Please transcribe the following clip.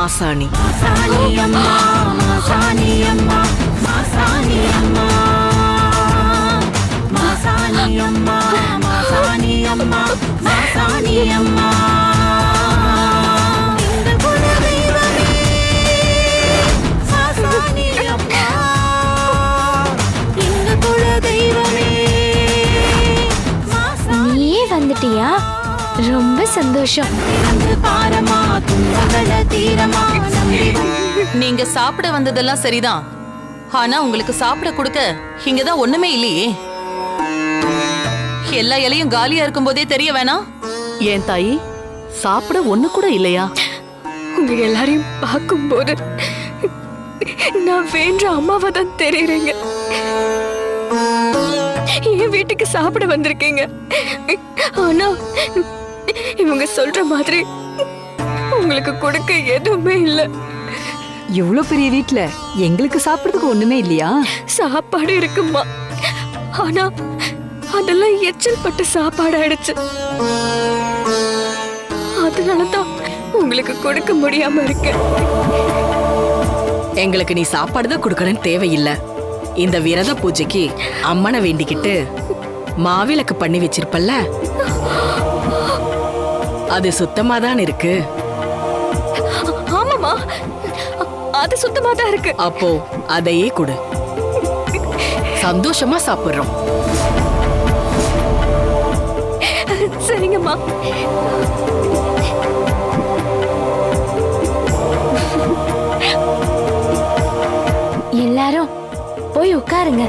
மாசாணி. நீயே வந்துட்டியா? ரொம்ப சந்தோஷம். நீங்க சாப்பிட வந்ததெல்லாம் சரிதான், ஆனா உங்களுக்கு சாப்பிட கொடுக்க இங்கதான் ஒண்ணுமே இல்லையே. எல்லா இலையும் காலியா இருக்கும் போதே தெரிய வேணாம்? ஏன் தாயி, சாப்பிட ஒண்ணு கூட இல்லையா? உங்க எல்லாரையும் பார்க்கும்போது நான் வேண்ட அம்மாவை தான் தெரியுறீங்க. என் வீட்டுக்கு சாப்பிட வந்திருக்கீங்க, ஆனா இவங்க சொல்ற மாதிரி உங்களுக்கு கொடுக்க எதுவுமே இல்ல. இவ்வளவு பெரிய வீட்ல எங்களுக்கு சாப்பிடுறதுக்கு ஒண்ணுமே இல்லையா? சாப்பாடு இருக்குமா, ஆனா அதெல்லாம் எச்சல் பட்டு சாப்பாடு ஆயிடுச்சு. அதனாலதான் உங்களுக்கு கொடுக்க முடியாம இருக்கு. எங்களுக்கு நீ சாப்பாடுதான் கொடுக்கணும்னு தேவையில்லை. இந்த விரத பூஜைக்கு அம்மனை வேண்டிக்கிட்டு மாவிளக்கு பண்ணி வச்சிருப்பல்ல, அது சுத்தமாதான் இருக்கு. ஆமாமா, அது சுத்தமா தான் இருக்கு. அப்போ அதையே கொடு, சந்தோஷமா சாப்பிடுறோம். சரிங்கம்மா. எல்லாரும் போய் உட்காருங்க.